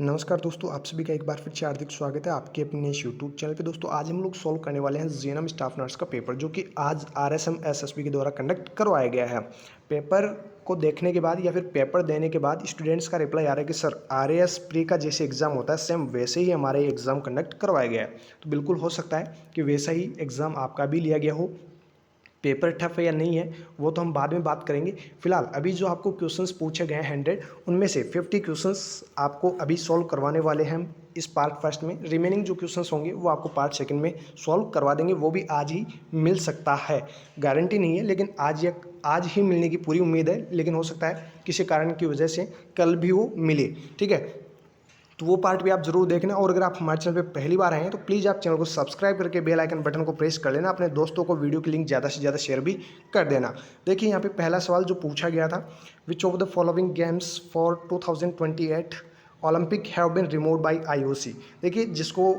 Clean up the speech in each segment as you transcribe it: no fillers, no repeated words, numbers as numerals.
नमस्कार दोस्तों, आप सभी का एक बार फिर से हार्दिक स्वागत है आपके अपने इस यूट्यूब चैनल पे। दोस्तों आज हम लोग सॉल्व करने वाले हैं जीएनएम स्टाफ नर्स का पेपर, जो कि आज आरएसएम एसएसबी के द्वारा कंडक्ट करवाया गया है। पेपर को देखने के बाद या फिर पेपर देने के बाद स्टूडेंट्स का रिप्लाई आ रहा है कि सर आरएएस प्री का जैसे एग्जाम होता है सेम वैसे ही हमारा एग्जाम कंडक्ट करवाया गया है। तो बिल्कुल हो सकता है कि वैसा ही एग्जाम आपका भी लिया गया हो। पेपर टफ है या नहीं है वो तो हम बाद में बात करेंगे। फिलहाल अभी जो आपको क्वेश्चंस पूछे गए हैं 100, उनमें से 50 क्वेश्चंस आपको अभी सॉल्व करवाने वाले हैं हम इस पार्ट फर्स्ट में। रिमेनिंग जो क्वेश्चंस होंगे वो आपको पार्ट सेकंड में सॉल्व करवा देंगे, वो भी आज ही मिल सकता है। गारंटी नहीं है, लेकिन आज ही मिलने की पूरी उम्मीद है, लेकिन हो सकता है किसी कारण की वजह से कल भी वो मिले। ठीक है, तो वो पार्ट भी आप जरूर देखना। और अगर आप हमारे चैनल पे पहली बार आए हैं तो प्लीज़ आप चैनल को सब्सक्राइब करके बेल आइकन बटन को प्रेस कर लेना, अपने दोस्तों को वीडियो की लिंक ज़्यादा से ज़्यादा शेयर भी कर देना। देखिए यहाँ पे पहला सवाल जो पूछा गया था, which of the following games for 2028 Olympic have been removed by IOC. देखिए जिसको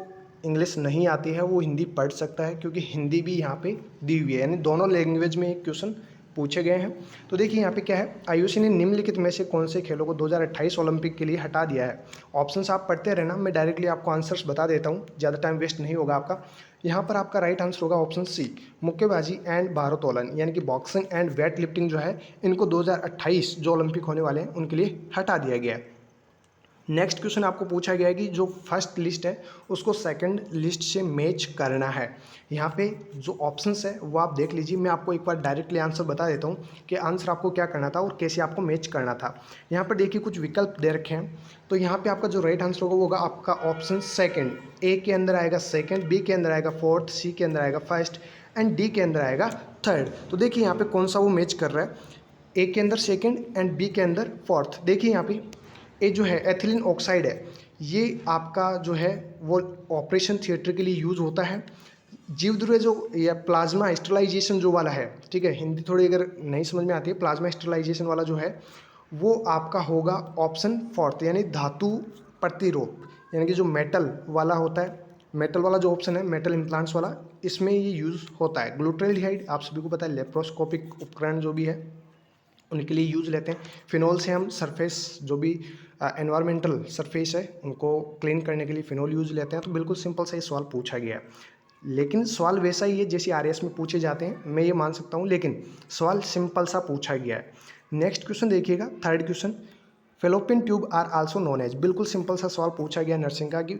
इंग्लिश नहीं आती है वो हिंदी पढ़ सकता है, क्योंकि हिंदी भी यहाँ पे दी हुई है, यानी दोनों लैंग्वेज में एक क्वेश्चन पूछे गए हैं। तो देखिए यहाँ पे क्या है, आईओसी ने निम्नलिखित में से कौन से खेलों को 2028 ओलंपिक के लिए हटा दिया है। ऑप्शंस आप पढ़ते रहना, मैं डायरेक्टली आपको आंसर्स बता देता हूँ, ज़्यादा टाइम वेस्ट नहीं होगा आपका। यहाँ पर आपका राइट आंसर होगा ऑप्शन सी, मुक्केबाजी एंड भारोत्तोलन, यानी कि बॉक्सिंग एंड वेट लिफ्टिंग जो है इनको 2028 जो ओलंपिक होने वाले हैं उनके लिए हटा दिया गया है। नेक्स्ट क्वेश्चन आपको पूछा गया है कि जो फर्स्ट लिस्ट है उसको सेकंड लिस्ट से मैच करना है। यहाँ पे जो ऑप्शंस है वो आप देख लीजिए, मैं आपको एक बार डायरेक्टली आंसर बता देता हूँ कि आंसर आपको क्या करना था और कैसे आपको मैच करना था। यहाँ पर देखिए कुछ विकल्प दे रखे हैं, तो यहाँ पे आपका जो राइट आंसर होगा वो होगा आपका ऑप्शन सेकेंड। ए के अंदर आएगा सेकेंड, बी के अंदर आएगा फोर्थ, सी के अंदर आएगा फर्स्ट एंड डी के अंदर आएगा थर्ड। तो देखिए यहाँ पे कौन सा वो मैच कर रहा है, ए के अंदर सेकेंड एंड बी के अंदर फोर्थ। देखिए यहाँ पे ये जो है एथिलीन ऑक्साइड है, ये आपका जो है वो ऑपरेशन थिएटर के लिए यूज़ होता है। जीवद्रव्य जो या प्लाज्मा स्टरलाइजेशन जो वाला है, ठीक है, हिंदी थोड़ी अगर नहीं समझ में आती है, प्लाज्मा स्टरलाइजेशन वाला जो है वो आपका होगा ऑप्शन फोर्थ, यानी धातु प्रतिरोध, यानी कि जो मेटल वाला होता है, मेटल वाला जो ऑप्शन है मेटल इम्प्लांट्स वाला, इसमें ये यूज़ होता है। ग्लूटाल्डिहाइड आप सभी को पता है, लेप्रोस्कोपिक उपकरण जो भी है उनके लिए यूज़ लेते हैं। फिनोल से हम सरफेस जो भी एनवायरमेंटल सरफेस है उनको क्लीन करने के लिए फिनोल यूज़ लेते हैं। तो बिल्कुल सिंपल सा ये सवाल पूछा गया है, लेकिन सवाल वैसा ही है जैसे आरएएस में पूछे जाते हैं, मैं ये मान सकता हूँ, लेकिन सवाल सिंपल सा पूछा गया है। नेक्स्ट क्वेश्चन देखिएगा, third question, fallopian tube are also known as. बिल्कुल सिंपल सा सवाल पूछा गया नर्सिंग का कि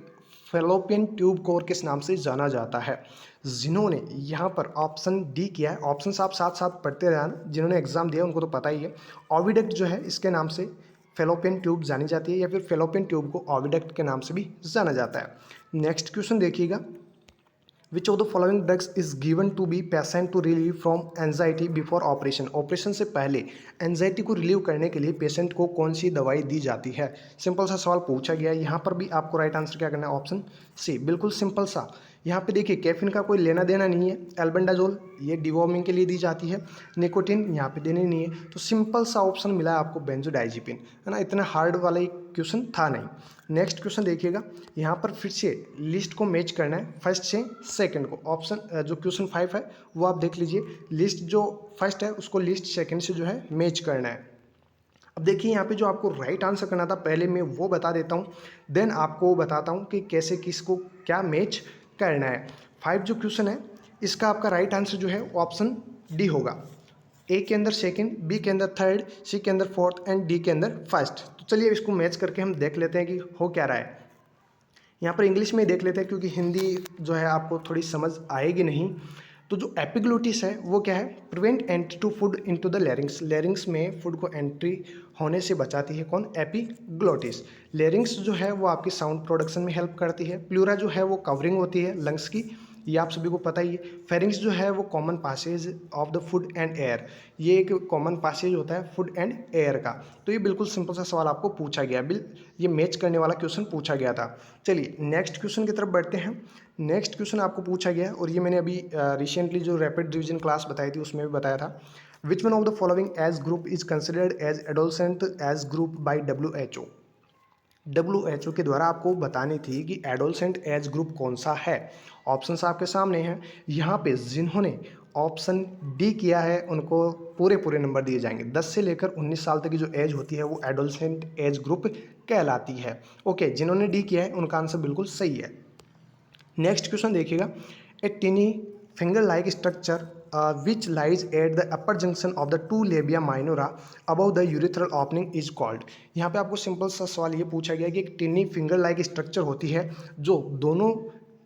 फेलोपियन ट्यूब को और किस नाम से जाना जाता है। जिन्होंने यहाँ पर ऑप्शन डी किया है, ऑप्शन आप साथ साथ पढ़ते रहना, जिन्होंने एग्जाम दिया उनको तो पता ही है। ओविडक्ट जो है इसके नाम से फेलोपियन ट्यूब जानी जाती है, या फिर फेलोपियन ट्यूब को ओविडक्ट के नाम से भी जाना जाता है। नेक्स्ट क्वेश्चन देखिएगा, which of the following drugs is given to be patient to relieve from anxiety before operation. Operation से पहले एंजाइटी को रिलीव करने के लिए पेशेंट को कौन सी दवाई दी जाती है। सिंपल सा सवाल पूछा गया है, यहाँ पर भी आपको राइट आंसर क्या करना है, ऑप्शन सी। बिल्कुल सिंपल सा, यहाँ पे देखिए कैफीन का कोई लेना देना नहीं है। एल्बेंडाजोल ये डिवॉर्मिंग के लिए दी जाती है, निकोटिन यहाँ पे देने नहीं है। तो सिंपल सा ऑप्शन मिला है आपको बेंजोडाइजिपिन, है ना, इतना हार्ड वाला एक क्वेश्चन था नहीं। नेक्स्ट क्वेश्चन देखिएगा, यहाँ पर फिर से लिस्ट को मैच करना है फर्स्ट से सेकंड को। ऑप्शन जो क्वेश्चन 5 है वो आप देख लीजिए, लिस्ट जो फर्स्ट है उसको लिस्ट सेकंड से जो है मैच करना है। अब देखिए यहाँ पे जो आपको राइट आंसर करना था पहले मैं वो बता देता हूँ, देन आपको बताता हूँ कि कैसे किसको क्या मैच करना है। 5 जो क्वेश्चन है इसका आपका राइट आंसर जो है ऑप्शन डी होगा। ए के अंदर सेकंड, बी के अंदर थर्ड, सी के अंदर फोर्थ एंड डी के अंदर फर्स्ट। तो चलिए इसको मैच करके हम देख लेते हैं कि हो क्या रहा है। यहाँ पर इंग्लिश में देख लेते हैं, क्योंकि हिंदी जो है आपको थोड़ी समझ आएगी नहीं। तो जो एपिग्लोटिस है वो क्या है, prevent entry to food into the larynx. Larynx में फूड को एंट्री होने से बचाती है कौन, एपिग्लोटिस। लैरिंग्स जो है वो आपकी साउंड प्रोडक्शन में हेल्प करती है। प्लूरा जो है वो कवरिंग होती है लंग्स की, ये आप सभी को पता ही है। फेरिंग्स जो है वो common passage of the food and air, ये एक कॉमन पासेज होता है फूड एंड एयर का। तो ये बिल्कुल सिंपल सा सवाल आपको पूछा गया, ये मैच करने वाला क्वेश्चन पूछा गया था। चलिए नेक्स्ट क्वेश्चन की तरफ बढ़ते हैं। नेक्स्ट क्वेश्चन आपको पूछा गया, और ये मैंने अभी रिसेंटली जो रैपिड रिवीजन क्लास बताई थी उसमें भी बताया था। Which one of the following age group is considered as adolescent age group by WHO। WHO के द्वारा आपको बतानी थी कि एडोलसेंट एज ग्रुप कौन सा है। ऑप्शंस आपके सामने हैं, यहाँ पे जिन्होंने ऑप्शन डी किया है उनको पूरे पूरे नंबर दिए जाएंगे। 10 से लेकर 19 साल तक की जो एज होती है वो एडोलसेंट एज ग्रुप कहलाती है। ओके, जिन्होंने डी किया है उनका आंसर बिल्कुल सही है। नेक्स्ट क्वेश्चन देखिएगा, a tiny finger like structure which lies at the upper junction of the two labia minora above the urethral opening is called. यहाँ पे आपको सिंपल सा सवाल ये पूछा गया कि एक टिनी फिंगर लाइक स्ट्रक्चर होती है जो दोनों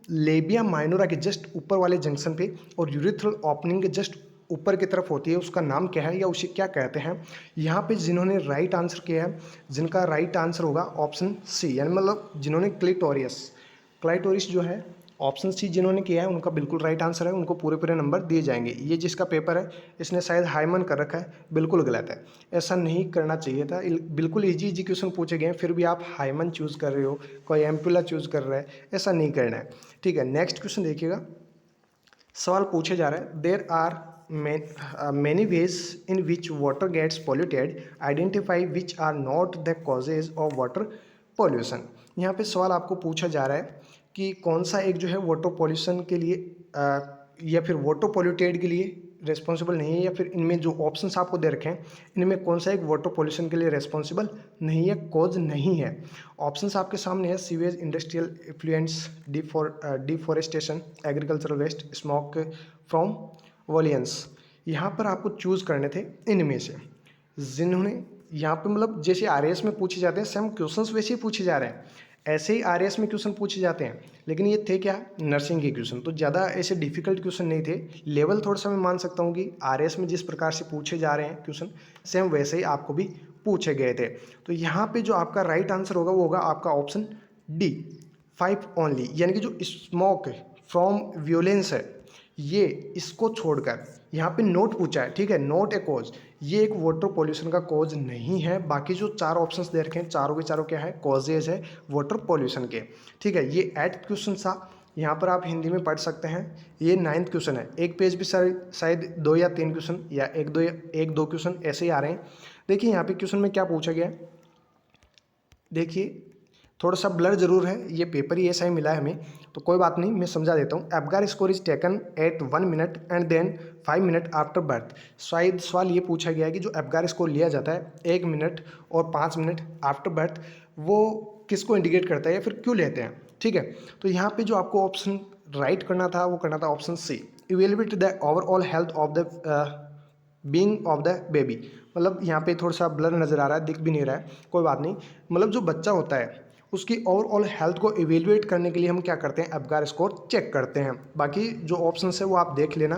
लेबिया माइनोरा के जस्ट ऊपर वाले जंक्शन पे और यूरिथ्रल ओपनिंग के जस्ट ऊपर की तरफ होती है, उसका नाम क्या है या उसे क्या कहते हैं। यहाँ पे जिन्होंने राइट आंसर किया है, जिनका राइट आंसर होगा ऑप्शन सी, यानी मतलब जिन्होंने क्लाइटोरिस जो है ऑप्शन सी जिन्होंने किया है उनका बिल्कुल राइट आंसर है, उनको पूरे पूरे नंबर दिए जाएंगे। ये जिसका पेपर है इसने शायद हाईमन कर रखा है, बिल्कुल गलत है, ऐसा नहीं करना चाहिए था। बिल्कुल इजी क्वेश्चन पूछे गए हैं फिर भी आप हाईमन चूज़ कर रहे हो, कोई एम्पुला चूज़ कर रहा है, ऐसा नहीं करना है। ठीक है, नेक्स्ट क्वेश्चन देखिएगा, सवाल पूछे जा रहा है, there are many ways in which water gets polluted, identify which are not the causes of water pollution। यहाँ पे सवाल आपको पूछा जा रहा है कि कौन सा एक जो है वाटर पॉल्यूशन के लिए या फिर वाटर पॉल्यूटेड के लिए रेस्पॉन्सिबल नहीं है, या फिर इनमें जो ऑप्शंस आपको दे रखे हैं इनमें कौन सा एक वाटर पॉल्यूशन के लिए रेस्पॉन्सिबल नहीं है, कॉज नहीं है। ऑप्शंस आपके सामने है, sewage, industrial effluents, deforestation, agricultural waste, smoke from volcanoes. यहाँ पर आपको चूज़ करने थे इनमें से। जिन्होंने यहाँ पे मतलब जैसे आरएएस में पूछे जाते हैं सेम क्वेश्चंस वैसे ही पूछे जा रहे हैं, ऐसे ही आरएएस में क्वेश्चन पूछे जाते हैं, लेकिन ये थे क्या, नर्सिंग के क्वेश्चन, तो ज़्यादा ऐसे डिफिकल्ट क्वेश्चन नहीं थे। लेवल थोड़ा सा मैं मान सकता हूँ कि आरएएस में जिस प्रकार से पूछे जा रहे हैं क्वेश्चन सेम वैसे ही आपको भी पूछे गए थे। तो यहाँ पे जो आपका राइट आंसर होगा वो होगा आपका ऑप्शन डी, 5 ओनली, यानी कि जो स्मोक फ्रॉम व्योलेंस है ये, इसको छोड़कर यहाँ पे नोट पूछा है, ठीक है, नोट ए कॉज, ये एक वाटर पॉल्यूशन का कॉज नहीं है। बाकी जो 4 ऑप्शंस दे रखे हैं चारों के चारों क्या है, कॉजेज है वाटर पॉल्यूशन के। ठीक है, ये 8 क्वेश्चन था, यहाँ पर आप हिंदी में पढ़ सकते हैं। ये 9th क्वेश्चन है, एक पेज भी शायद 2 या 3 क्वेश्चन या एक दो क्वेश्चन ऐसे ही आ रहे हैं। देखिए यहाँ पे क्वेश्चन में क्या पूछा गया है, देखिए थोड़ा सा ब्लर जरूर है, ये पेपर ही ऐसा ही मिला है हमें, तो कोई बात नहीं, मैं समझा देता हूँ। Apgar score is taken at 1 minute and then 5 minute after birth. शायद सवाल ये पूछा गया है कि जो एबगार स्कोर लिया जाता है 1 मिनट और 5 मिनट आफ्टर बर्थ, वो किसको इंडिकेट करता है या फिर क्यों लेते हैं। ठीक है, तो यहाँ पे जो आपको ऑप्शन राइट करना था वो करना था option C, evaluate the overall health of the being of the baby. मतलब यहाँ पे थोड़ा सा ब्लर नज़र आ रहा है, दिख भी नहीं रहा है, कोई बात नहीं। मतलब जो बच्चा होता है उसकी ओवरऑल हेल्थ को इवेल्युएट करने के लिए हम क्या करते हैं, एबगार स्कोर चेक करते हैं। बाकी जो ऑप्शंस है वो आप देख लेना।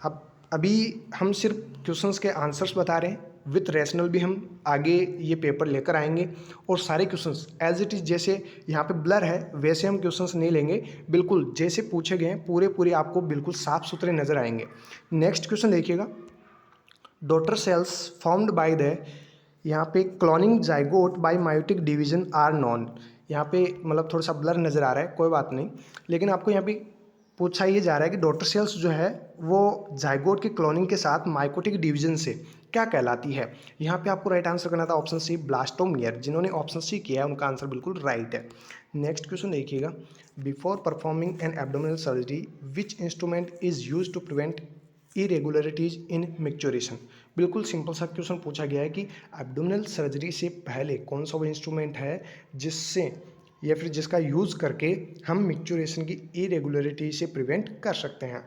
अब अभी हम सिर्फ क्वेश्चंस के आंसर्स बता रहे हैं, विथ रैशनल भी हम आगे ये पेपर लेकर आएंगे, और सारे क्वेश्चंस एज इट इज़ जैसे यहाँ पे ब्लर है वैसे हम क्वेश्चंस नहीं लेंगे, बिल्कुल जैसे पूछे गए हैं पूरे पूरे आपको बिल्कुल साफ सुथरे नजर आएंगे। नेक्स्ट क्वेश्चन देखिएगा, daughter cells formed by the, यहाँ पे cloning zygote by meiotic division are known. यहाँ पे मतलब थोड़ा सा ब्लर नज़र आ रहा है, कोई बात नहीं, लेकिन आपको यहाँ पे पूछा ये जा रहा है कि डॉटर सेल्स जो है वो जाइगोट के क्लोनिंग के साथ माइकोटिक डिवीजन से क्या कहलाती है। यहाँ पे आपको राइट आंसर करना था ऑप्शन सी, ब्लास्टोमियर। जिन्होंने ऑप्शन सी किया है उनका आंसर बिल्कुल राइट है। नेक्स्ट क्वेश्चन देखिएगा, before performing an abdominal surgery which instrument is use to prevent irregularities in micturition. बिल्कुल सिंपल सा क्वेश्चन पूछा गया है कि एब्डोमिनल सर्जरी से पहले कौन सा वो इंस्ट्रूमेंट है जिससे या फिर जिसका यूज़ करके हम मिक्चुरेशन की इरेगुलरिटी से प्रिवेंट कर सकते हैं।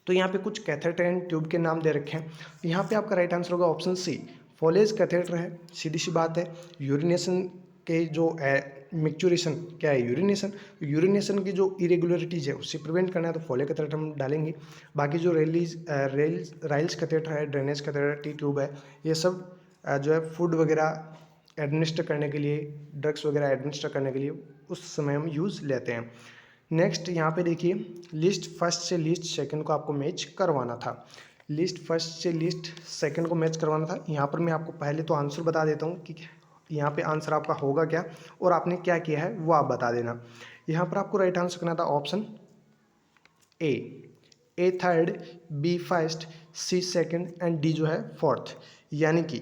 तो यहाँ पे कुछ कैथेटर एंड ट्यूब के नाम दे रखे हैं, यहाँ पे आपका राइट आंसर होगा ऑप्शन सी, फोलेज कैथेटर है, सीधी सी बात है। यूरिनेशन के जो मिक्चुरेशन क्या है, यूरिनेशन की जो इरेगुलरिटीज है उससे प्रिवेंट करना है तो फोले कैथेटर हम डालेंगे। बाकी जो राइल्स कैथेटर है, ड्रेनेज कैथेटर, टी ट्यूब है, ये सब जो है फूड वगैरह एडमिनिस्टर करने के लिए, ड्रग्स वगैरह एडमिनिस्टर करने के लिए उस समय हम यूज़ लेते हैं। नेक्स्ट यहाँ पे देखिए, लिस्ट फर्स्ट से लिस्ट सेकंड को आपको मैच करवाना था, लिस्ट फर्स्ट से लिस्ट सेकंड को मैच करवाना था। यहाँ पर मैं आपको पहले तो आंसर बता देता हूँ कि यहाँ पे आंसर आपका होगा क्या और आपने क्या किया है वो आप बता देना। यहाँ पर आपको राइट आंसर करना था option A third, B first, C second and D जो है फोर्थ। यानी कि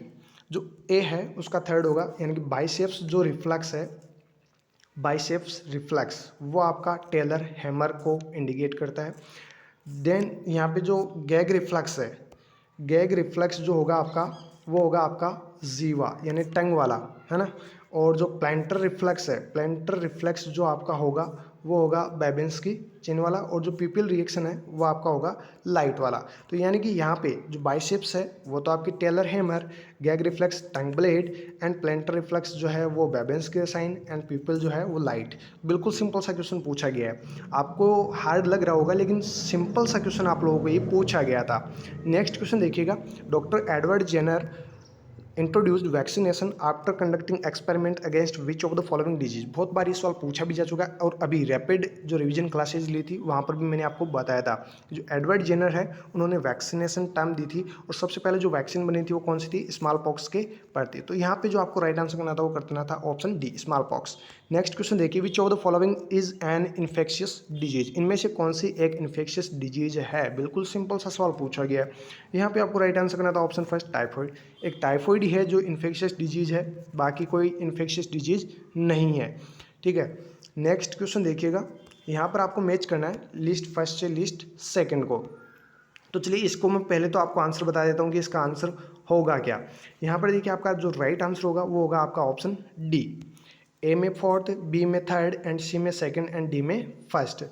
जो ए है उसका थर्ड होगा, यानी कि बाइसेप्स जो रिफ्लेक्स है, बाइसेप्स रिफ्लेक्स वो आपका टेलर हैमर को इंडिकेट करता है। देन यहाँ पे जो गैग रिफ्लक्स है, गैग रिफ्लेक्स जो होगा आपका वो होगा आपका जीवा यानी टंग वाला, है ना। और जो प्लांटर रिफ्लेक्स है, प्लांटर रिफ्लेक्स जो आपका होगा वो होगा बेबिंस्की चिन वाला, और जो पीपिल रिएक्शन है वो आपका होगा लाइट वाला। तो यानी कि यहाँ पे जो बाइसेप्स है वो तो आपकी Taylor hammer, gag reflex tongue blade, and plantar reflex जो है वो बेबिंस्की साइन, एंड पीपिल जो है वो लाइट। बिल्कुल सिंपल सा क्वेश्चन पूछा गया है, आपको हार्ड लग रहा होगा लेकिन सिंपल सा क्वेश्चन आप लोगों को ये पूछा गया था। नेक्स्ट क्वेश्चन देखिएगा, doctor Edward Jenner introduced vaccination after conducting experiment against which of the following disease. बहुत बार ये सवाल पूछा भी जा चुका है, और अभी रैपिड जो रिवीजन क्लासेज ली थी वहाँ पर भी मैंने आपको बताया था कि जो एडवर्ड जेनर है उन्होंने वैक्सीनेशन टर्म दी थी, और सबसे पहले जो वैक्सीन बनी थी वो कौन सी थी, स्मॉल पॉक्स के पर थी। तो यहाँ पे जो आपको राइट आंसर करना था वो करना था option D, smallpox. Next question देखिए, which of the following is an infectious disease. इनमें से कौन सी एक इन्फेक्शियस डिजीज है। बिल्कुल सिंपल सा सवाल पूछा गया है। यहाँ पे आपको राइट आंसर करना था ऑप्शन फर्स्ट, टाइफॉइड। एक टाइफॉइड ही है जो इन्फेक्शियस डिजीज है, बाकी कोई इन्फेक्शियस डिजीज नहीं है, ठीक है। नेक्स्ट क्वेश्चन देखिएगा, यहाँ पर आपको मैच करना है लिस्ट फर्स्ट से लिस्ट सेकंड को। तो चलिए इसको मैं पहले तो आपको आंसर बता देता हूँ कि इसका आंसर होगा क्या। यहाँ पर देखिए आपका जो राइट आंसर होगा वो होगा आपका ऑप्शन डी, ए में फोर्थ, बी में थर्ड, एंड सी में सेकंड, एंड डी में फर्स्ट।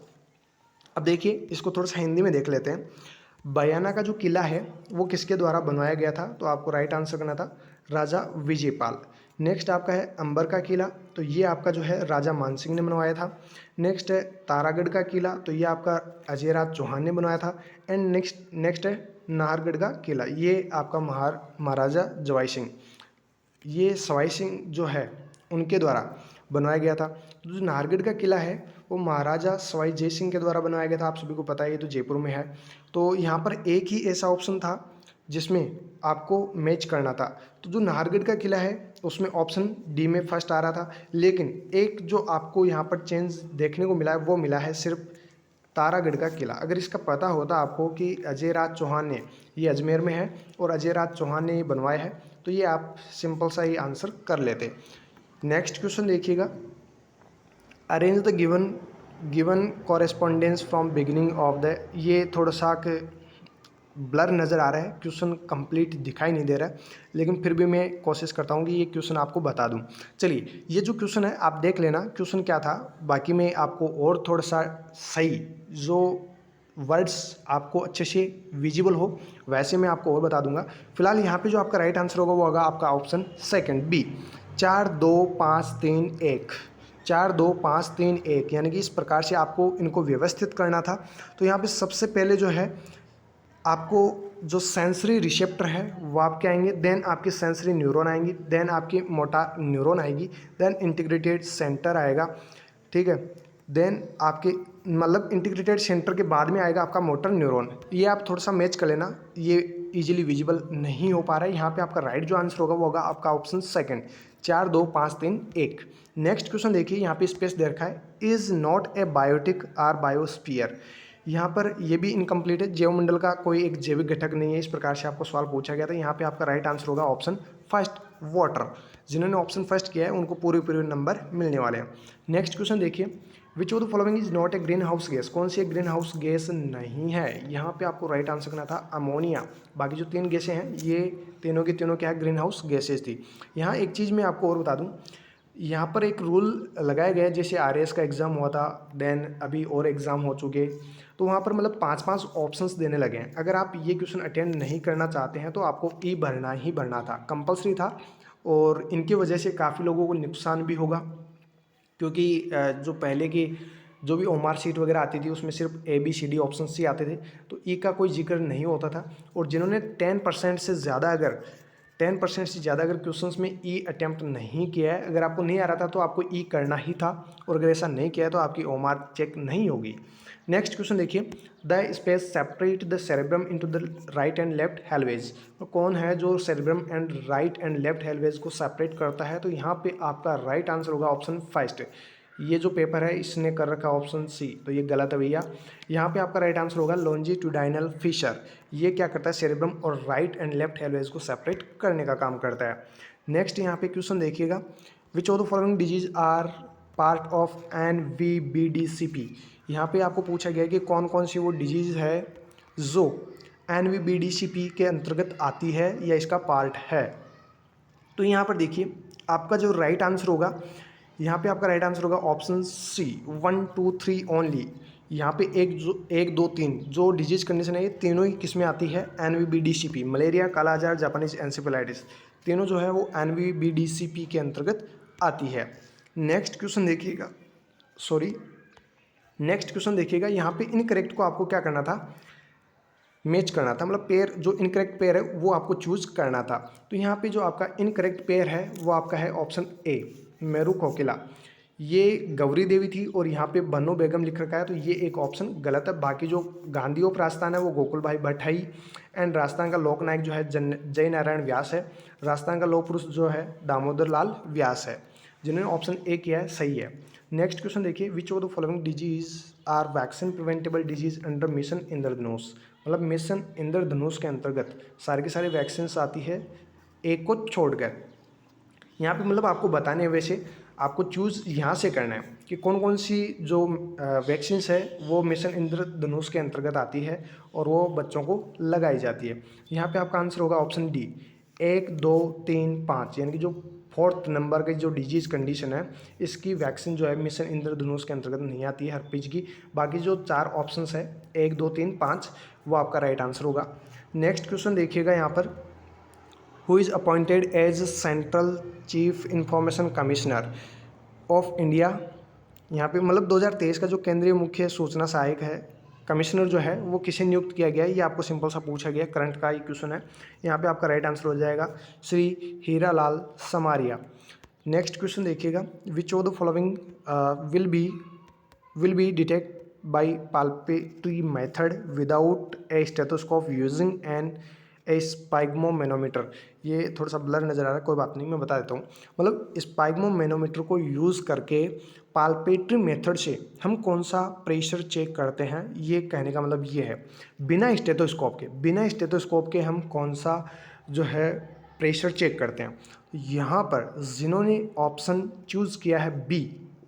अब देखिए इसको थोड़ा सा हिंदी में देख लेते हैं। बयाना का जो किला है वो किसके द्वारा बनवाया गया था, तो आपको राइट आंसर करना था राजा विजयपाल। नेक्स्ट आपका है अंबर का किला, तो ये आपका जो है राजा मानसिंह ने बनवाया था। नेक्स्ट है तारागढ़ का किला, तो ये आपका अजयराज चौहान ने बनवाया था। एंड नेक्स्ट है नाहरगढ़ का किला, ये आपका महाराजा जवाई सिंह, ये सवाई सिंह जो है उनके द्वारा बनवाया गया था। तो जो नाहरगढ़ का किला है वो महाराजा सवाई जय सिंह के द्वारा बनवाया गया था, आप सभी को पता है, ये तो जयपुर में है। तो यहाँ पर एक ही ऐसा ऑप्शन था जिसमें आपको मैच करना था। तो जो नाहरगढ़ का किला है उसमें ऑप्शन डी में फर्स्ट आ रहा था, लेकिन एक जो आपको यहाँ पर चेंज देखने को मिला है वो मिला है सिर्फ तारागढ़ का किला। अगर इसका पता होता आपको कि अजयराज चौहान ने, ये अजमेर में है और अजयराज चौहान ने ये बनवाया है, तो ये आप सिंपल सा ही आंसर कर लेते। नेक्स्ट क्वेश्चन देखिएगा, arrange the given correspondence from beginning of the, ये थोड़ा सा ब्लर नज़र आ रहा है, क्वेश्चन कंप्लीट दिखाई नहीं दे रहा है, लेकिन फिर भी मैं कोशिश करता हूँ कि ये क्वेश्चन आपको बता दूँ। चलिए ये जो क्वेश्चन है आप देख लेना क्वेश्चन क्या था, बाकी मैं आपको और थोड़ा सा सही जो वर्ड्स आपको अच्छे से विजिबल हो वैसे मैं आपको और बता दूंगा। फिलहाल यहाँ पे जो आपका राइट आंसर होगा वो होगा आपका ऑप्शन सेकंड, बी, 4 2 5 3 1, 4 2 5 3 1, यानी कि इस प्रकार से आपको इनको व्यवस्थित करना था। तो यहाँ पे सबसे पहले जो है आपको जो सेंसरी रिसेप्टर है वो आपके आएंगे, देन आपकी सेंसरी न्यूरॉन आएंगी, देन आपकी मोटर न्यूरॉन आएगी, देन इंटीग्रेटेड सेंटर आएगा, ठीक है। देन आपके मतलब इंटीग्रेटेड सेंटर के बाद में आएगा आपका मोटर न्यूरॉन। ये आप थोड़ा सा मैच कर लेना, ये इजीली विजिबल नहीं हो पा रहा है। यहाँ पे आपका राइट जो आंसर होगा वो होगा आपका ऑप्शन सेकंड, 4 2 5 3 1। नेक्स्ट क्वेश्चन देखिए, यहाँ पे स्पेस दे रखा है, is not abiotic or biosphere. यहाँ पर ये भी इनकम्प्लीट है, जैवमंडल का कोई एक जैविक घटक नहीं है, इस प्रकार से आपको सवाल पूछा गया था। यहाँ पे आपका राइट आंसर होगा ऑप्शन फर्स्ट, वाटर। जिन्होंने ऑप्शन फर्स्ट किया है उनको पूरे पूरे नंबर मिलने वाले हैं। नेक्स्ट क्वेश्चन देखिए, which of the following is not A green house gas. कौन सी एक ग्रीन हाउस गैस नहीं है। यहाँ पे आपको राइट आंसर करना था अमोनिया। बाकी जो 3 गैसें हैं ये तीनों की तीनों क्या है, ग्रीन हाउस गैसेज थी। यहाँ एक चीज़ मैं आपको और बता दूँ, यहाँ पर एक रूल लगाया गया है, जैसे आरएएस का एग्ज़ाम हुआ था, देन अभी और एग्ज़ाम हो चुके, तो वहाँ पर मतलब 5-5 ऑप्शंस देने लगे हैं। अगर आप ये क्वेश्चन अटेंड नहीं करना चाहते हैं तो आपको ई भरना ही भरना था, कंपलसरी था, और इनकी वजह से काफ़ी लोगों को नुकसान भी होगा, क्योंकि जो पहले की जो भी ओमार सीट वगैरह आती थी उसमें सिर्फ ABCD ऑप्शन ही आते थे, तो ई का कोई जिक्र नहीं होता था। और जिन्होंने 10% से ज़्यादा अगर 10% से ज़्यादा अगर क्वेश्चंस में ई अटैम्प्ट नहीं किया है, अगर आपको नहीं आ रहा था तो आपको ई करना ही था, और अगर ऐसा नहीं किया है तो आपकी ओमार चेक नहीं होगी। नेक्स्ट क्वेश्चन देखिए, the space separate the cerebrum into the right and left halves. तो कौन है जो cerebrum and right and left halves को सेपरेट करता है, तो यहाँ पे आपका राइट आंसर होगा ऑप्शन फर्स्ट। ये जो पेपर है इसने कर रखा ऑप्शन सी, तो ये गलत है भैया। यहाँ पे आपका राइट आंसर होगा लॉन्जिट्यूडाइनल फिशर। ये क्या करता है, सेरेब्रम और राइट एंड लेफ्ट हेलवेज को सेपरेट करने का काम करता है। नेक्स्ट यहाँ पे क्वेश्चन देखिएगा, which of the following disease are part of NVBDCP। यहाँ पे आपको पूछा गया है कि कौन कौन सी वो डिजीज़ है जो NVBDCP के अंतर्गत आती है या इसका पार्ट है। तो यहाँ पर देखिए आपका जो राइट आंसर होगा, यहाँ पे आपका राइट आंसर होगा ऑप्शन सी 1 2 3 ओनली। यहाँ पे एक दो तीन जो डिजीज कंडीशन है ये तीनों ही किस में आती है, NVBDCP, मलेरिया, काला आजार, जापानीज एंसेफेलाइटिस, तीनों जो है वो NVBDCP के अंतर्गत आती है। नेक्स्ट क्वेश्चन देखिएगा, नेक्स्ट क्वेश्चन देखिएगा। यहाँ पे इनकरेक्ट को आपको क्या करना था, मैच करना था, मतलब पेयर जो इनकरेक्ट पेयर है वो आपको चूज करना था। तो यहाँ पे जो आपका इनकरेक्ट पेयर है वो आपका है ऑप्शन ए, मेरू कोकिला। ये गौरी देवी थी और यहाँ पे बन्नो बेगम लिख रखा है, तो ये एक ऑप्शन गलत है। बाकी जो गांधी ऑफ राजस्थान है वो गोकुल भाई भट्ट है ही। एंड राजस्थान का लोकनायक जो है जय नारायण व्यास है। राजस्थान का लोक पुरुष जो है दामोदर लाल व्यास है। जिन्होंने ऑप्शन ए किया है सही है। नेक्स्ट क्वेश्चन देखिए, which of the following disease are vaccine preventable disease under mission Indradhanush. मतलब मिशन इंद्रधनुष के अंतर्गत सारी की सारी वैक्सीन आती है एक को छोड़कर। यहाँ पे मतलब आपको बताने हैं, वैसे आपको चूज़ यहाँ से करना है कि कौन कौन सी जो वैक्सीन है वो मिशन इंद्रधनुष के अंतर्गत आती है और वो बच्चों को लगाई जाती है। यहाँ पे आपका आंसर होगा ऑप्शन डी 1 2 3 5, यानी कि जो 4th नंबर की जो डिजीज़ कंडीशन है इसकी वैक्सीन जो है मिशन इंद्रधनुष के अंतर्गत नहीं आती है हर्पीज की। बाकी जो 4 ऑप्शंस है 1 2 3 5 वो आपका राइट आंसर होगा। नेक्स्ट क्वेश्चन देखिएगा यहाँ पर, who is appointed as central chief information commissioner of India. यहाँ पे मतलब 2023 का जो केंद्रीय मुख्य सूचना सहायक है कमिश्नर जो है वो किसे नियुक्त किया गया है, ये आपको सिंपल सा पूछा गया, करंट का ही क्वेश्चन है। यहाँ पे आपका राइट आंसर हो जाएगा श्री हीरालाल समारिया। नेक्स्ट क्वेश्चन देखिएगा, which of the following will be detect by palpatory method without a stethoscope using an a sphygmomanometer. ये थोड़ा सा ब्लर नज़र आ रहा है, कोई बात नहीं, मैं बता देता हूँ। मतलब स्पाइगमोमेनोमीटर को यूज़ करके पाल्पेटरी मेथड से हम कौन सा प्रेशर चेक करते हैं, ये कहने का मतलब ये है। बिना स्टेथोस्कोप के हम कौन सा जो है प्रेशर चेक करते हैं। यहाँ पर जिन्होंने ऑप्शन चूज़ किया है बी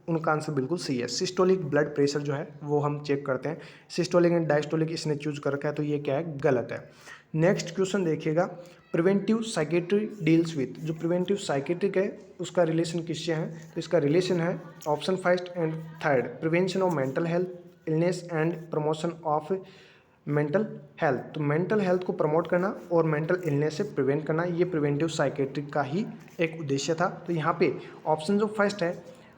उनका आंसर बिल्कुल सही है। सिस्टोलिक ब्लड प्रेशर जो है वो हम चेक करते हैं। सिस्टोलिक एंड डायस्टोलिक इसने चूज कर रखा है, तो ये क्या है, गलत है। नेक्स्ट क्वेश्चन देखिएगा, प्रिवेंटिव साइकेट्री डील्स विथ। जो प्रिवेंटिव साइकेट्रिक है उसका रिलेशन किससे है, तो इसका रिलेशन है option first and third, prevention of mental health illness and promotion of mental health. तो मेंटल हेल्थ को प्रमोट करना और मेंटल इलनेस से प्रिवेंट करना, ये प्रिवेंटिव साइकेट्रिक का ही एक उद्देश्य था। तो यहाँ पे ऑप्शन जो फर्स्ट है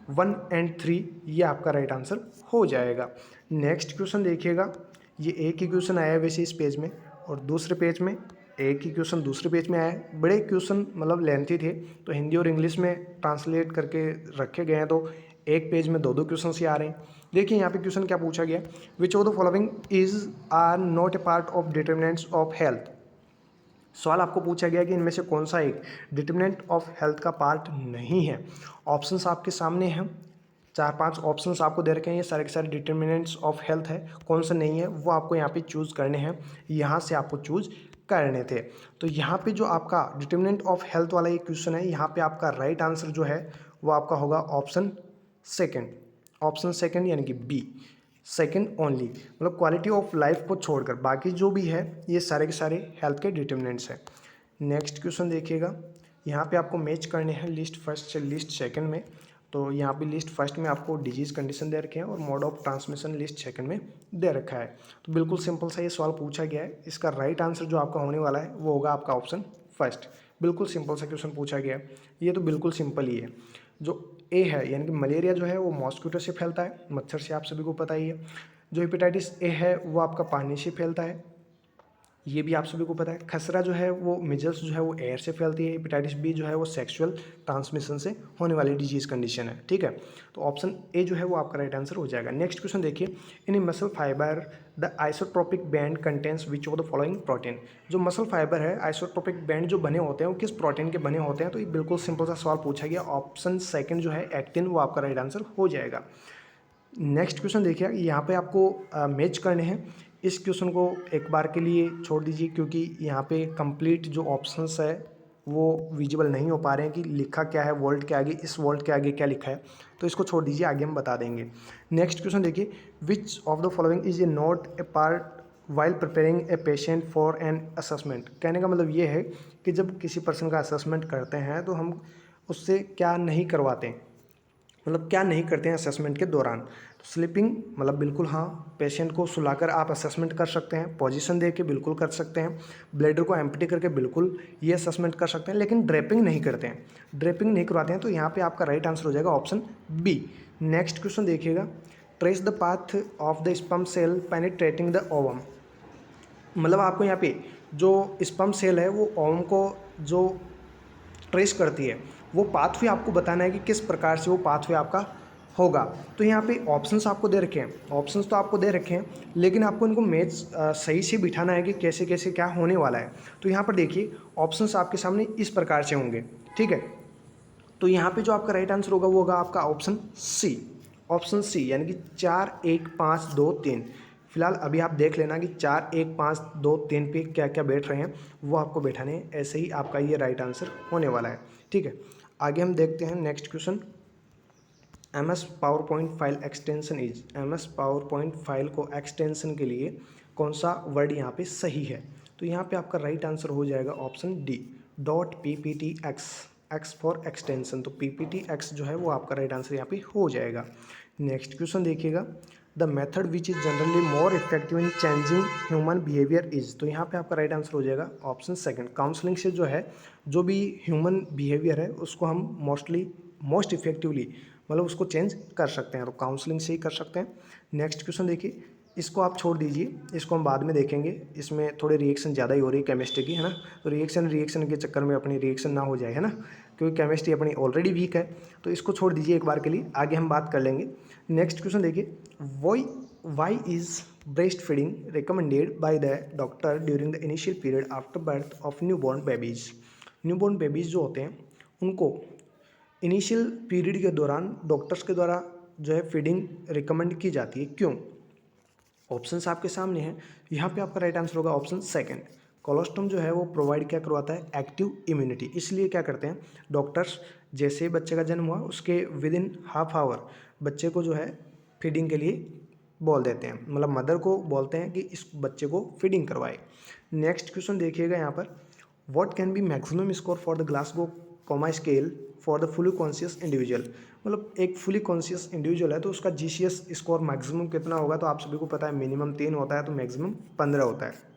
1 और 3 ये आपका राइट आंसर हो जाएगा। नेक्स्ट क्वेश्चन देखिएगा, ये एक ही क्वेश्चन आया है वैसे इस पेज में, और दूसरे पेज में एक ही क्वेश्चन दूसरे पेज में आया है। बड़े क्वेश्चन मतलब लेंथी थे, तो हिंदी और इंग्लिश में ट्रांसलेट करके रखे गए हैं, तो एक पेज में 2 क्वेश्चन ही आ रहे हैं। देखिए यहाँ पे क्वेश्चन क्या पूछा गया, which of the following is or not a part of determinants of health. सवाल आपको पूछा गया कि इनमें से कौन सा एक डिटरमिनेंट ऑफ हेल्थ का पार्ट नहीं है। ऑप्शंस आपके सामने हैं, 4-5 ऑप्शंस आपको दे रखे हैं, ये सारे के सारे डिटरमिनेंट्स ऑफ हेल्थ है। कौन सा नहीं है वो आपको यहाँ पे चूज़ करने हैं, यहाँ से आपको चूज़ करने थे। तो यहाँ पे जो आपका डिटरमिनेंट ऑफ हेल्थ वाला ये क्वेश्चन है, यहाँ पे आपका राइट आंसर जो है वो आपका होगा ऑप्शन सेकेंड, यानी कि बी, सेकेंड ओनली। मतलब क्वालिटी ऑफ लाइफ को छोड़कर बाकी जो भी है ये सारे के सारे हेल्थ के डिटरमिनेंट्स हैं। नेक्स्ट क्वेश्चन देखिएगा, यहाँ पे आपको मैच करने हैं लिस्ट फर्स्ट से लिस्ट सेकंड में। तो यहाँ पे लिस्ट फर्स्ट में आपको डिजीज़ कंडीशन दे रखे हैं और mode of transmission list second में दे रखा है। तो बिल्कुल सिंपल सा ये सवाल पूछा गया है। इसका राइट आंसर जो आपका होने वाला है वो होगा आपका ऑप्शन फर्स्ट। बिल्कुल सिंपल सा क्वेश्चन पूछा गया है, ये तो बिल्कुल सिंपल ही है। जो ए है यानी कि मलेरिया जो है वो मॉस्किटो से फैलता है, मच्छर से, आप सभी को पता ही है। जो हेपेटाइटिस ए है वो आपका पानी से फैलता है, ये भी आप सभी को पता है। खसरा जो है वो मिजल्स जो है वो एयर से फैलती है। हेपेटाइटिस बी जो है वो सेक्सुअल ट्रांसमिशन से होने वाली डिजीज कंडीशन है, ठीक है। तो ऑप्शन ए जो है वो आपका राइट आंसर हो जाएगा। नेक्स्ट क्वेश्चन देखिए, in muscle fibre the isotropic band contains which of the following protein. जो मसल फाइबर है आइसोट्रोपिक बैंड जो बने होते हैं वो किस प्रोटीन के बने होते हैं, तो ये बिल्कुल सिंपल सा सवाल पूछा गया। ऑप्शन सेकेंड जो है एक्टिन, वो आपका राइट आंसर हो जाएगा। नेक्स्ट क्वेश्चन देखिए, यहाँ पे आपको मैच करने हैं। इस क्वेश्चन को एक बार के लिए छोड़ दीजिए क्योंकि यहाँ पे कंप्लीट जो ऑप्शंस है वो विजिबल नहीं हो पा रहे हैं कि लिखा क्या है वोल्ट के आगे, इस वोल्ट के आगे क्या लिखा है, तो इसको छोड़ दीजिए, आगे हम बता देंगे। नेक्स्ट क्वेश्चन देखिए, which of the following is a not a part while preparing a patient for an assessment. कहने का मतलब ये है कि जब किसी पर्सन का असेसमेंट करते हैं तो हम उससे क्या नहीं करवाते, मतलब क्या नहीं करते हैं असेसमेंट के दौरान। तो स्लीपिंग मतलब बिल्कुल हाँ, पेशेंट को सुलाकर आप असेसमेंट कर सकते हैं, पोजीशन दे के बिल्कुल कर सकते हैं, ब्लैडर को एम्प्टी करके बिल्कुल ये असेसमेंट कर सकते हैं, लेकिन ड्रेपिंग नहीं करते हैं, ड्रेपिंग नहीं करवाते हैं। तो यहाँ पे आपका राइट आंसर हो जाएगा ऑप्शन बी। नेक्स्ट क्वेश्चन देखिएगा, trace the path of the sperm cell penetrating the ovum. मतलब आपको यहाँ पे जो स्पर्म सेल है वो ओवम को जो ट्रेस करती है, वो पाथवे आपको बताना है कि किस प्रकार से वो पाथवे आपका होगा। तो यहाँ पे ऑप्शंस आपको दे रखे हैं, ऑप्शंस तो आपको दे रखे हैं, लेकिन आपको इनको मैच सही से बिठाना है कि कैसे कैसे क्या होने वाला है। तो यहाँ पर देखिए ऑप्शंस आपके सामने इस प्रकार से होंगे, ठीक है। तो यहाँ पे जो आपका राइट आंसर होगा वो होगा आपका ऑप्शन सी, ऑप्शन सी, यानी कि 4 1 5 2 3। फिलहाल अभी आप देख लेना कि 4 1 5 2 3 पे क्या क्या बैठ रहे हैं, वो आपको बैठाने हैं, ऐसे ही आपका ये राइट आंसर होने वाला है, ठीक है। आगे हम देखते हैं next question, MS power point file extension is, MS power point file को एक्सटेंशन के लिए कौन सा वर्ड यहाँ पे सही है। तो यहाँ पे आपका राइट आंसर हो जाएगा option D, .pptx, x for extension. तो PPTX जो है वो आपका राइट आंसर यहाँ पे हो जाएगा। नेक्स्ट क्वेश्चन देखिएगा, the method which is generally more effective in changing human behaviour is. तो यहाँ पे आपका राइट आंसर हो जाएगा ऑप्शन सेकंड, काउंसलिंग से जो है जो भी ह्यूमन बिहेवियर है उसको हम मोस्ट इफेक्टिवली मतलब उसको चेंज कर सकते हैं, तो काउंसलिंग से ही कर सकते हैं। नेक्स्ट क्वेश्चन देखिए, इसको आप छोड़ दीजिए, इसको हम बाद में देखेंगे, इसमें थोड़े रिएक्शन ज़्यादा ही हो रही है केमिस्ट्री की, है ना। तो रिएक्शन के चक्कर में अपनी रिएक्शन ना हो जाए, है ना, क्योंकि केमिस्ट्री अपनी ऑलरेडी वीक है। तो इसको छोड़ दीजिए एक बार के लिए, आगे हम बात कर लेंगे। नेक्स्ट क्वेश्चन देखिए, why is breast feeding recommended by the doctor during the initial period after birth of newborn babies. Newborn babies जो होते हैं उनको इनिशियल पीरियड के दौरान डॉक्टर्स के द्वारा जो है फीडिंग रिकमेंड की जाती है, क्यों। ऑप्शंस आपके सामने हैं, यहाँ पे आपका राइट आंसर होगा ऑप्शन सेकंड। कोलोस्टोम जो है वो प्रोवाइड क्या करवाता है, एक्टिव इम्यूनिटी। इसलिए क्या करते हैं डॉक्टर्स, जैसे ही बच्चे का जन्म हुआ उसके विद इन हाफ आवर बच्चे को जो है फीडिंग के लिए बोल देते हैं, मतलब मदर को बोलते हैं कि इस बच्चे को फीडिंग करवाए। नेक्स्ट क्वेश्चन देखिएगा यहाँ पर, what can be maximum score for the Glasgow coma scale for the fully conscious individual. मतलब एक फुली कॉन्शियस इंडिविजुअल है तो उसका GCS स्कोर मैक्सिमम कितना होगा, तो आप सभी को पता है मिनिमम 3 होता है, तो मैक्सिमम 15 होता है।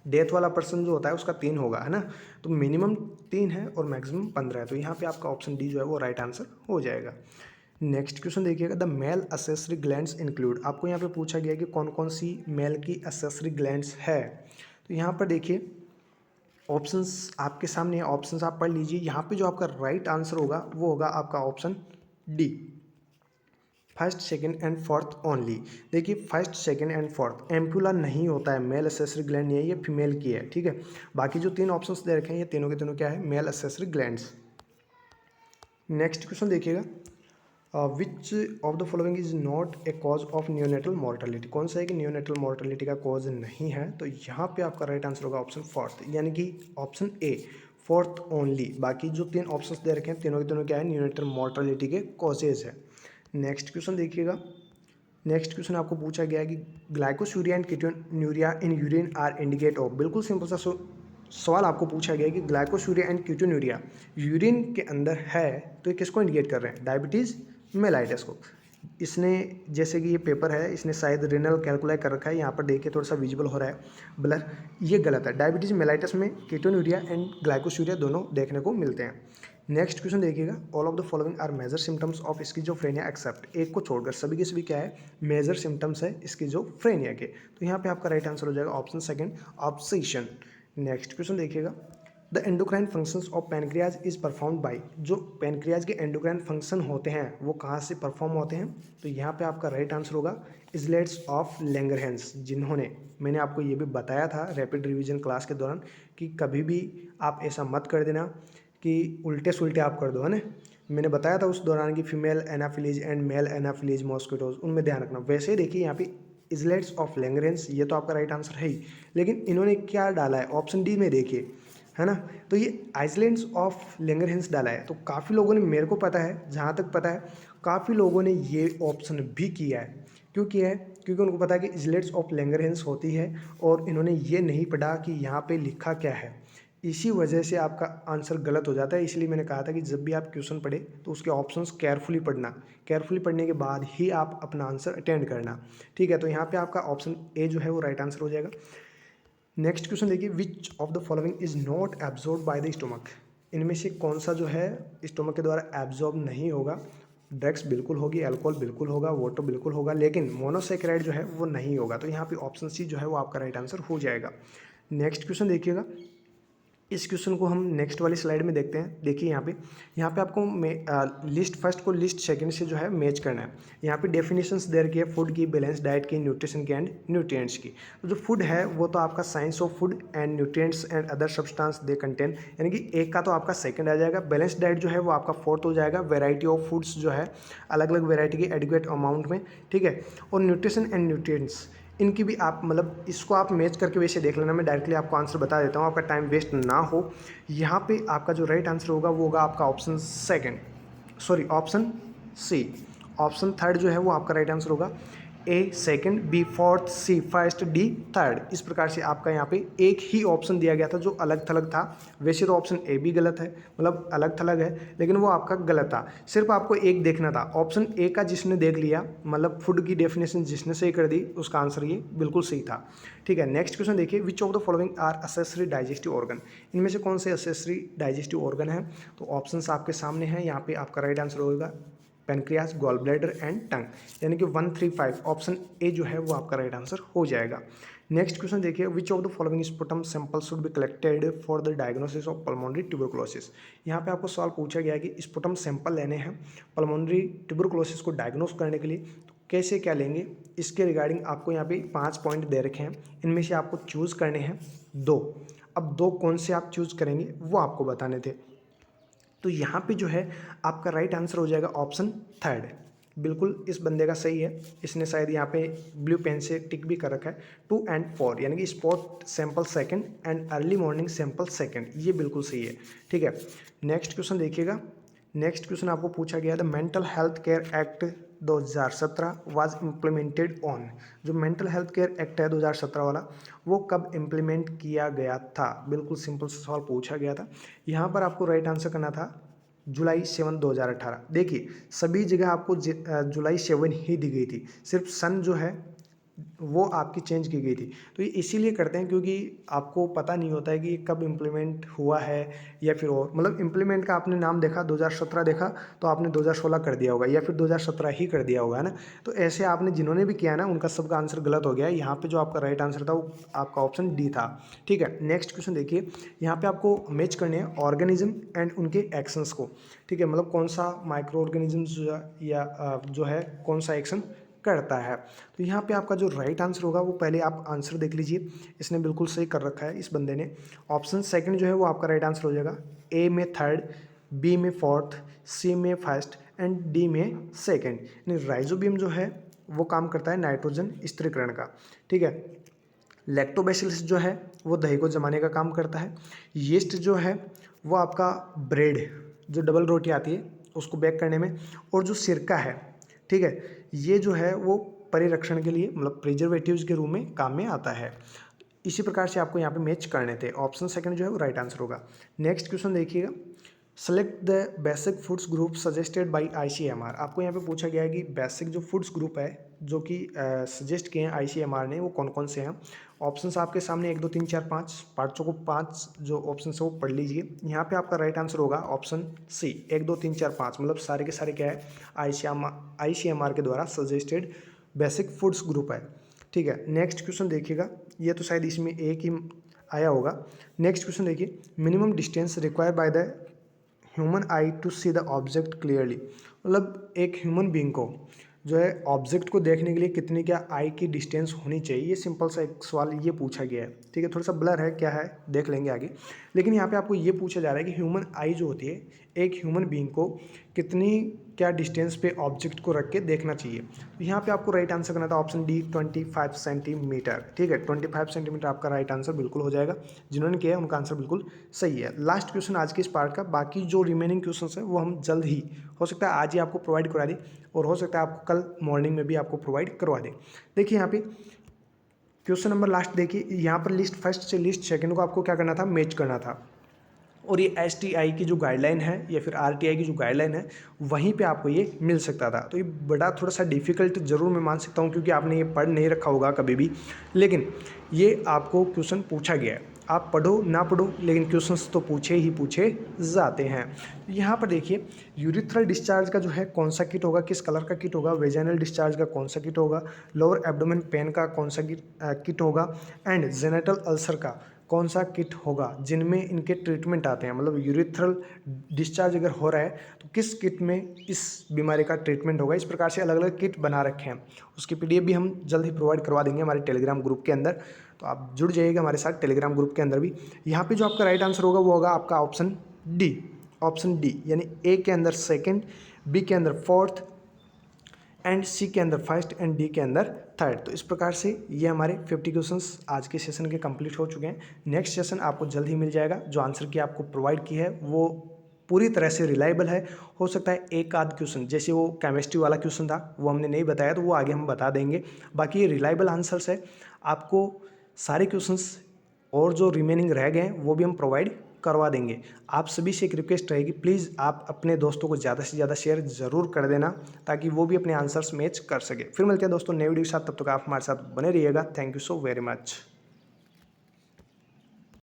डेथ वाला पर्सन जो होता है उसका 3 होगा, है ना, तो मिनिमम 3 है और मैक्सिमम 15 है। तो यहाँ पे आपका ऑप्शन डी जो है वो राइट आंसर हो जाएगा। नेक्स्ट क्वेश्चन देखिएगा, the male accessory glands include. आपको यहाँ पे पूछा गया है कि कौन कौन सी मेल की असेसरी ग्लैंड्स है। तो यहाँ पर देखिए ऑप्शंस आपके सामने, ऑप्शंस आप पढ़ लीजिए। यहाँ पे जो आपका राइट आंसर होगा वो होगा आपका option D, first second and fourth only. देखिए first second and fourth ampulla नहीं होता है, मेल असेसरी ग्लैंड नहीं है, ये फीमेल की है, ठीक है। बाकी जो 3 ऑप्शंस दे रखे हैं ये तीनों के तीनों क्या है, male accessory glands. Next question देखिएगा, which of the following is not a cause of neonatal mortality. कौन सा है कि नियोनेटल मॉर्टेलिटी का कॉज नहीं है। तो यहाँ पे आपका राइट आंसर होगा ऑप्शन फोर्थ, यानी कि ऑप्शन ए, फोर्थ ओनली। बाकी जो 3 ऑप्शंस दे रखे हैं तीनों के तीनों क्या है, नियोनेटल मॉर्टेलिटी के कॉजेज है। नेक्स्ट क्वेश्चन देखिएगा, नेक्स्ट क्वेश्चन आपको पूछा गया है कि glycosuria and ketonuria in urine are indicate of. बिल्कुल सिंपल सा सवाल आपको पूछा गया है कि ग्लाइकोसूरिया एंड कीटोन्यूरिया यूरिन के अंदर है तो ये किसको इंडिकेट कर रहे हैं, डायबिटीज़ मेलाइटस को। इसने जैसे कि ये पेपर है इसने शायद रेनल कैलकुलाई कर रखा है, यहाँ पर देखिए थोड़ा सा विजिबल हो रहा है ब्लर, ये गलत है। डायबिटीज़ मेलाइटस में कीटोन्यूरिया एंड ग्लाइकोसूरिया दोनों देखने को मिलते हैं। नेक्स्ट क्वेश्चन देखिएगा, all of the following are major symptoms of schizophrenia except. एक को छोड़कर सभी के सभी क्या है, मेजर सिम्टम्स है स्किज़ोफ्रेनिया के। तो यहाँ पे आपका राइट आंसर हो जाएगा option second, obsession. Next question देखिएगा, the endocrine functions of pancreas is performed by. जो पैनक्रियाज के एंडोक्राइन फंक्शन होते हैं वो कहाँ से परफॉर्म होते हैं। तो यहाँ पे आपका राइट आंसर होगा इजलेट्स ऑफ लैंगरहैंस, जिन्होंने, मैंने आपको ये भी बताया था रैपिड रिवीजन क्लास के दौरान कि कभी भी आप ऐसा मत कर देना कि उल्टे सुल्टे आप कर दो, है ना। मैंने बताया था उस दौरान कि female anopheles and male anopheles mosquitoes, उनमें ध्यान रखना। वैसे ही देखिए यहाँ पे इजलेट्स ऑफ लैंगरहैंस, ये तो आपका राइट आंसर है ही, लेकिन इन्होंने क्या डाला है ऑप्शन डी में देखिए, है ना। तो ये आइसलैंड्स ऑफ लैंगरहैंस डाला है, तो काफ़ी लोगों ने, मेरे को पता है जहाँ तक पता है, काफ़ी लोगों ने ये ऑप्शन भी किया है। क्यों किया है? क्योंकि उनको पता है कि इजलेट्स ऑफ लैंगरहैंस होती है और इन्होंने ये नहीं पढ़ा कि यहाँ पे लिखा क्या है, इसी वजह से आपका आंसर गलत हो जाता है। इसलिए मैंने कहा था कि जब भी आप क्वेश्चन पढ़े तो उसके ऑप्शंस केयरफुली पढ़ना, केयरफुली पढ़ने के बाद ही आप अपना आंसर अटेंड करना, ठीक है। तो यहाँ पे आपका ऑप्शन ए जो है वो राइट आंसर हो जाएगा। नेक्स्ट क्वेश्चन देखिए, which of the following is not absorb by the stomach, इनमें से कौन सा जो है स्टोमक के द्वारा एब्जॉर्ब नहीं होगा। ड्रग्स बिल्कुल होगी, अल्कोहल बिल्कुल होगा, वाटर बिल्कुल होगा, लेकिन मोनोसेक्राइड जो है वो नहीं होगा। तो यहाँ पे ऑप्शन सी जो है वो आपका राइट आंसर हो जाएगा। नेक्स्ट क्वेश्चन देखिएगा, इस क्वेश्चन को हम नेक्स्ट वाली स्लाइड में देखते हैं। देखिए यहाँ पे आपको लिस्ट फर्स्ट को लिस्ट सेकंड से जो है मैच करना है। यहाँ पे डेफिनेशंस दे रखी है फूड की, बैलेंस डाइट की, न्यूट्रिशन की एंड न्यूट्रिएंट्स की। तो जो फूड है वो तो आपका science of food and nutrients and other substance they contain, यानी कि एक का तो आपका सेकंड आ जाएगा। बैलेंस डाइट जो है वो आपका फोर्थ हो जाएगा। वेराइटी ऑफ फूड्स जो है अलग अलग वेराइटी की एडिक्वेट अमाउंट में, ठीक है। और न्यूट्रिशन एंड न्यूट्रिएंट्स, इनकी भी आप मतलब इसको आप मैच करके वैसे देख लेना। मैं डायरेक्टली आपको आंसर बता देता हूँ, आपका टाइम वेस्ट ना हो। यहाँ पे आपका जो राइट आंसर होगा वो होगा आपका option second, sorry option C. Option third जो है वो आपका राइट आंसर होगा। A second, B fourth, C first, D third. इस प्रकार से आपका यहाँ पे एक ही ऑप्शन दिया गया था जो अलग थलग था। वैसे तो ऑप्शन ए भी गलत है, मतलब अलग थलग है, लेकिन वो आपका गलत था। सिर्फ आपको एक देखना था। ऑप्शन ए का जिसने देख लिया, मतलब फूड की डेफिनेशन जिसने सही कर दी, उसका आंसर ये बिल्कुल सही था, ठीक है। नेक्स्ट क्वेश्चन देखिए, which of the following are accessory digestive organ, इनमें से कौन से असेसरी डाइजेस्टिव ऑर्गन है। तो ऑप्शंस आपके सामने हैं। यहाँ पे आपका राइट आंसर होगा pancreas, gall bladder and tongue, यानी कि 1, 3, 5 ऑप्शन ए जो है वो आपका राइट आंसर हो जाएगा। नेक्स्ट क्वेश्चन देखिए, which of the following sputum sample should be collected for the diagnosis of pulmonary tuberculosis. यहाँ पे आपको सवाल पूछा गया है कि स्पुटम सैंपल लेने हैं पल्मोनरी ट्यूबरकुलोसिस को डायग्नोस करने के लिए, तो कैसे क्या लेंगे, इसके रिगार्डिंग आपको यहाँ पे 5 पॉइंट दे रखे हैं। इनमें से आपको चूज़ करने हैं 2। अब 2 कौन से आप चूज़ करेंगे वो आपको बताने थे। तो यहाँ पे जो है आपका राइट आंसर हो जाएगा ऑप्शन थर्ड। बिल्कुल इस बंदे का सही है, इसने शायद यहाँ पे ब्लू पेन से टिक भी कर रखा है 2 एंड 4, यानी कि spot sample second and early morning sample second, ये बिल्कुल सही है, ठीक है। नेक्स्ट क्वेश्चन देखिएगा। नेक्स्ट क्वेश्चन आपको पूछा गया the mental health care act 2017 was implemented on, जो मेंटल हेल्थ केयर एक्ट है 2017 वाला, वो कब इम्प्लीमेंट किया गया था। बिल्कुल सिंपल सा सवाल पूछा गया था। यहाँ पर आपको राइट आंसर करना था जुलाई 7, 2018। देखिए सभी जगह आपको जुलाई 7 ही दी गई थी, सिर्फ सन जो है वो आपकी चेंज की गई थी। तो ये इसीलिए करते हैं क्योंकि आपको पता नहीं होता है कि कब इम्प्लीमेंट हुआ है, या फिर और मतलब इम्प्लीमेंट का आपने नाम देखा 2017 देखा तो आपने 2016 कर दिया होगा, या फिर 2017 ही कर दिया होगा, है ना। तो ऐसे आपने जिन्होंने भी किया ना उनका सबका आंसर गलत हो गया। यहाँ पे जो आपका राइट आंसर था वो आपका ऑप्शन डी था, ठीक है। नेक्स्ट क्वेश्चन देखिए, यहाँ पे आपको मैच करने हैं ऑर्गेनिज्म एंड उनके एक्शंस को, ठीक है। मतलब कौन सा माइक्रो ऑर्गेनिज्म या जो है कौन सा एक्शन करता है। तो यहाँ पे आपका जो राइट आंसर होगा वो पहले आप आंसर देख लीजिए, इसने बिल्कुल सही कर रखा है इस बंदे ने। ऑप्शन सेकंड जो है वो आपका राइट आंसर हो जाएगा। ए में थर्ड, बी में फोर्थ, सी में फर्स्ट एंड डी में सेकंड। यानी राइजोबियम जो है वो काम करता है नाइट्रोजन स्थिरीकरण का, ठीक है। लैक्टोबैसिलस जो है वो दही को जमाने का काम करता है। यीस्ट जो है वो आपका ब्रेड, जो डबल रोटी आती है उसको बेक करने में। और जो सिरका है, ठीक है, ये जो है वो परिरक्षण के लिए मतलब प्रिजर्वेटिव्स के रूप में काम में आता है। इसी प्रकार से आपको यहाँ पे मैच करने थे। ऑप्शन सेकंड जो है वो राइट आंसर होगा। नेक्स्ट क्वेश्चन देखिएगा, select the basic foods group suggested by ICMR। आपको यहाँ पे पूछा गया है कि बेसिक जो फूड्स ग्रुप है जो कि सजेस्ट किए हैं ICMR ने वो कौन कौन से हैं। ऑप्शंस आपके सामने 1, 2, 3, 4, 5 पार्ट्सों को 5 जो ऑप्शन है वो पढ़ लीजिए। यहाँ पे आपका राइट आंसर होगा ऑप्शन सी 1, 2, 3, 4, 5, मतलब सारे के सारे क्या है ICMR के द्वारा सजेस्टेड बेसिक फूड्स ग्रुप है, ठीक है। नेक्स्ट क्वेश्चन देखिएगा, ये तो शायद इसमें एक ही आया होगा। नेक्स्ट क्वेश्चन देखिए, minimum distance required by the human eye to see the object clearly, मतलब एक ह्यूमन बीइंग को जो है ऑब्जेक्ट को देखने के लिए कितनी क्या आई की डिस्टेंस होनी चाहिए। ये सिंपल सा एक सवाल ये पूछा गया है, ठीक है। थोड़ा सा ब्लर है, क्या है देख लेंगे आगे। लेकिन यहाँ पे आपको ये पूछा जा रहा है कि ह्यूमन आई जो होती है, एक ह्यूमन बीइंग को कितनी क्या डिस्टेंस पे ऑब्जेक्ट को रख के देखना चाहिए। तो यहाँ पे आपको राइट आंसर करना था ऑप्शन डी 25 सेंटीमीटर। ठीक है, 25 सेंटीमीटर आपका राइट आंसर बिल्कुल हो जाएगा। जिन्होंने किया है उनका आंसर बिल्कुल सही है। लास्ट क्वेश्चन आज के इस पार्ट का, बाकी जो रिमेनिंग क्वेश्चन है वो हम जल्द ही, हो सकता है आज ही आपको प्रोवाइड करा दें और हो सकता है आपको कल मॉर्निंग में भी आपको प्रोवाइड करवा दें। देखिए यहाँ पे क्वेश्चन नंबर लास्ट देखिए, यहाँ पर लिस्ट फर्स्ट से लिस्ट सेकंड को आपको क्या करना था, मैच करना था। और ये STI की जो गाइडलाइन है या फिर RTI की जो गाइडलाइन है वहीं पे आपको ये मिल सकता था। तो ये बड़ा थोड़ा सा डिफ़िकल्ट ज़रूर मैं मान सकता हूँ क्योंकि आपने ये पढ़ नहीं रखा होगा कभी भी, लेकिन ये आपको क्वेश्चन पूछा गया है। आप पढ़ो ना पढ़ो लेकिन क्वेश्चंस तो पूछे ही पूछे जाते हैं। यहाँ पर देखिए यूरिथ्रल डिस्चार्ज का जो है कौन सा किट होगा, किस कलर का किट होगा, वेजाइनल डिस्चार्ज का कौन सा किट होगा, लोअर एब्डोमेन पेन का कौन सा किट होगा, एंड जेनेटल अल्सर का कौन सा किट होगा, जिनमें इनके ट्रीटमेंट आते हैं। मतलब यूरिथ्रल डिस्चार्ज अगर हो रहा है तो किस किट में इस बीमारी का ट्रीटमेंट होगा। इस प्रकार से अलग अलग किट बना रखे हैं। उसकी PDF भी हम जल्द ही प्रोवाइड करवा देंगे हमारे टेलीग्राम ग्रुप के अंदर, तो आप जुड़ जाइएगा हमारे साथ टेलीग्राम ग्रुप के अंदर भी। यहाँ पे जो आपका राइट आंसर होगा वो होगा आपका ऑप्शन डी, ऑप्शन डी, यानी ए के अंदर सेकेंड, बी के अंदर फोर्थ, एंड सी के अंदर फर्स्ट, एंड डी के अंदर थर्ड। तो इस प्रकार से ये हमारे 50 क्वेश्चंस आज के सेशन के कंप्लीट हो चुके हैं। नेक्स्ट सेशन आपको जल्द ही मिल जाएगा। जो आंसर की आपको प्रोवाइड की है वो पूरी तरह से रिलायबल है। हो सकता है एक आध क्वेश्चन, जैसे वो केमिस्ट्री वाला क्वेश्चन था वो हमने नहीं बताया तो वो आगे हम बता देंगे। बाकी ये रिलायबल आंसर्स है। आपको सारे क्वेश्चंस और जो रिमेनिंग रह गए हैं वो भी हम प्रोवाइड करवा देंगे। आप सभी से एक रिक्वेस्ट रहेगी, प्लीज़ आप अपने दोस्तों को ज़्यादा से ज़्यादा शेयर ज़रूर कर देना ताकि वो भी अपने आंसर्स मैच कर सके। फिर मिलते हैं दोस्तों नए वीडियो के साथ, तब तक आप हमारे साथ बने रहिएगा। Thank you so very much.